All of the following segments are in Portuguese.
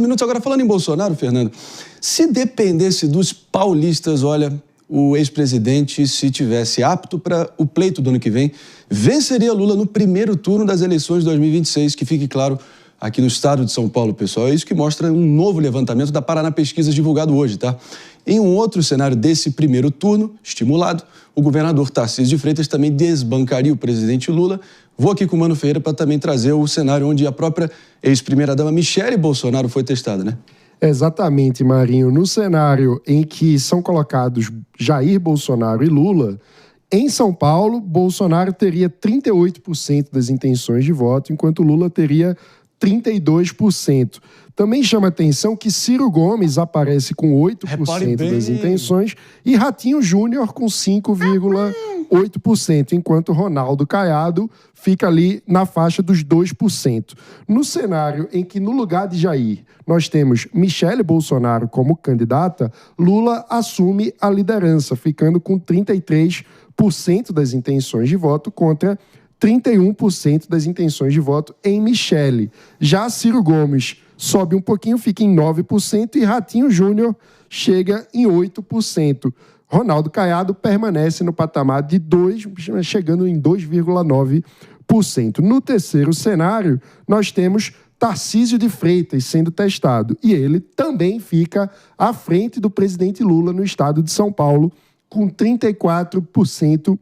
Minutos agora falando em Bolsonaro, Fernando, se dependesse dos paulistas, olha, o ex-presidente, se tivesse apto para o pleito do ano que vem, venceria Lula no primeiro turno das eleições de 2026, que fique claro aqui no estado de São Paulo, pessoal. É isso que mostra um novo levantamento da Paraná Pesquisas divulgado hoje, tá? Em um outro cenário desse primeiro turno, estimulado, o governador Tarcísio de Freitas também desbancaria o presidente Lula. Vou aqui com o Mano Ferreira para também trazer o cenário onde a própria ex-primeira-dama Michele Bolsonaro foi testada, né? Exatamente, Marinho. No cenário em que são colocados Jair Bolsonaro e Lula, em São Paulo, Bolsonaro teria 38% das intenções de voto, enquanto Lula teria 32%. Também chama atenção que Ciro Gomes aparece com 8% das intenções e Ratinho Júnior com 5,8%, enquanto Ronaldo Caiado fica ali na faixa dos 2%. No cenário em que, no lugar de Jair, nós temos Michele Bolsonaro como candidata, Lula assume a liderança, ficando com 33% das intenções de voto contra 31% das intenções de voto em Michele. Já Ciro Gomes sobe um pouquinho, fica em 9% e Ratinho Júnior chega em 8%. Ronaldo Caiado permanece no patamar de 2%, chegando em 2,9%. No terceiro cenário, nós temos Tarcísio de Freitas sendo testado e ele também fica à frente do presidente Lula no estado de São Paulo, com 34%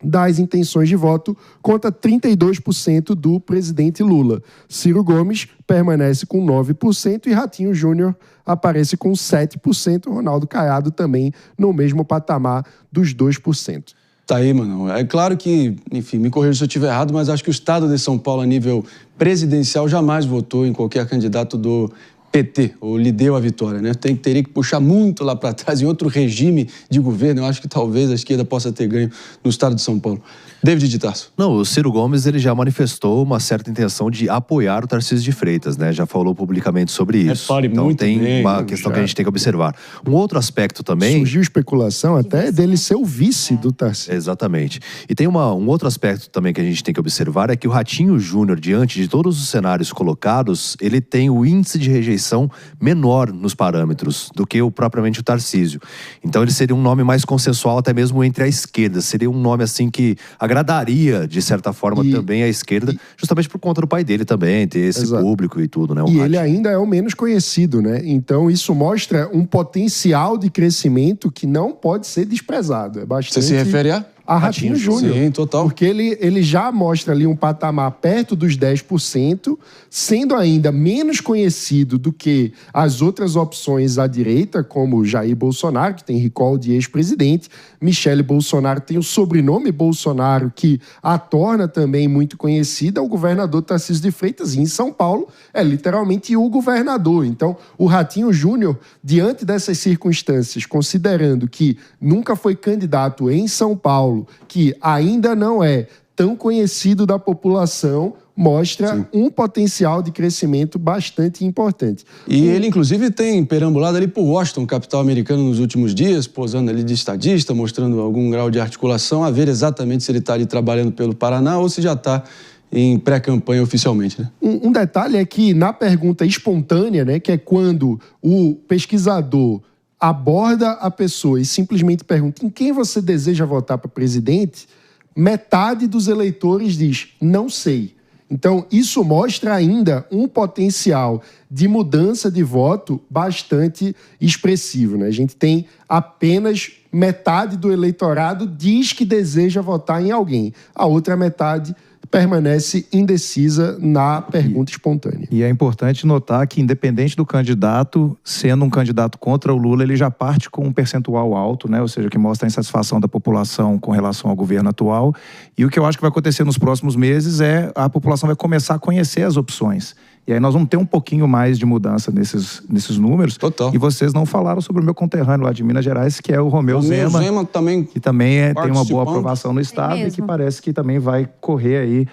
das intenções de voto contra 32% do presidente Lula. Ciro Gomes permanece com 9% e Ratinho Júnior aparece com 7%. Ronaldo Caiado também no mesmo patamar dos 2%. Tá aí, mano. É claro que, enfim, me corrija se eu estiver errado, mas acho que o estado de São Paulo, a nível presidencial, jamais votou em qualquer candidato do PT, ou lhe deu a vitória, né? Teria que puxar muito lá para trás, em outro regime de governo. Eu acho que talvez a esquerda possa ter ganho no estado de São Paulo. David de Tarso. Não, o Ciro Gomes ele já manifestou uma certa intenção de apoiar o Tarcísio de Freitas, né? Já falou publicamente sobre isso. Então muito tem bem, uma questão que a gente tem que observar. Um outro aspecto também... Surgiu especulação até dele ser o vice do Tarcísio. Exatamente. E tem um outro aspecto também que a gente tem que observar, é que o Ratinho Júnior, diante de todos os cenários colocados, ele tem o índice de rejeição menor nos parâmetros do que propriamente o Tarcísio. Então ele seria um nome mais consensual até mesmo entre a esquerda. Seria um nome assim que agradaria, de certa forma, também a esquerda, justamente por conta do pai dele também, ter esse público e tudo, né? Ele ainda é o menos conhecido, né? Então isso mostra um potencial de crescimento que não pode ser desprezado. É bastante... Você se refere a Ratinho Júnior. Sim, total. Porque ele já mostra ali um patamar perto dos 10%, sendo ainda menos conhecido do que as outras opções à direita, como Jair Bolsonaro, que tem recall de ex-presidente, Michele Bolsonaro tem o sobrenome Bolsonaro, que a torna também muito conhecida, o governador Tarcísio de Freitas, e em São Paulo é literalmente o governador. Então, o Ratinho Júnior, diante dessas circunstâncias, considerando que nunca foi candidato em São Paulo, que ainda não é tão conhecido da população, mostra um potencial de crescimento bastante importante. E ele, inclusive, tem perambulado ali por Washington, capital americana, nos últimos dias, posando ali de estadista, mostrando algum grau de articulação, a ver exatamente se ele está ali trabalhando pelo Paraná ou se já está em pré-campanha oficialmente, né? Um detalhe é que na pergunta espontânea, né, que é quando o pesquisador aborda a pessoa e simplesmente pergunta em quem você deseja votar para presidente, metade dos eleitores diz, não sei. Então, isso mostra ainda um potencial de mudança de voto bastante expressivo, né? A gente tem apenas metade do eleitorado diz que deseja votar em alguém. A outra metade permanece indecisa na pergunta espontânea. E é importante notar que, independente do candidato, sendo um candidato contra o Lula, ele já parte com um percentual alto, né? Ou seja, que mostra a insatisfação da população com relação ao governo atual. E o que eu acho que vai acontecer nos próximos meses é a população vai começar a conhecer as opções. E aí nós vamos ter um pouquinho mais de mudança nesses números. Total. E vocês não falaram sobre o meu conterrâneo lá de Minas Gerais, que é o Romeu Zema também, que também tem uma boa aprovação no estado e que parece que também vai correr aí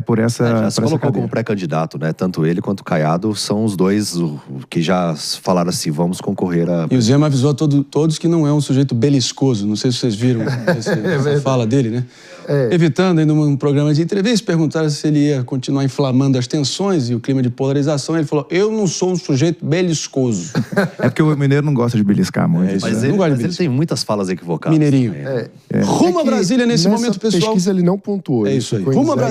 por essa. Já se por essa colocou como cadeira. pré-candidato, né? Tanto ele quanto o Caiado são os dois que já falaram assim, vamos concorrer a... E o Zema avisou a todos que não é um sujeito beliscoso. Não sei se vocês viram essa fala dele, né? Evitando, em um programa de entrevista, perguntaram se ele ia continuar inflamando as tensões e o clima de polarização. Ele falou, eu não sou um sujeito beliscoso. É porque o mineiro não gosta de beliscar muito. isso. Mas, Não ele, gosta de mas ele tem muitas falas equivocadas. Mineirinho. também, né? Rumo a É que Brasília nesse nessa momento, pessoal. pesquisa ele não pontuou. É isso aí. ficou em Rumo a zero.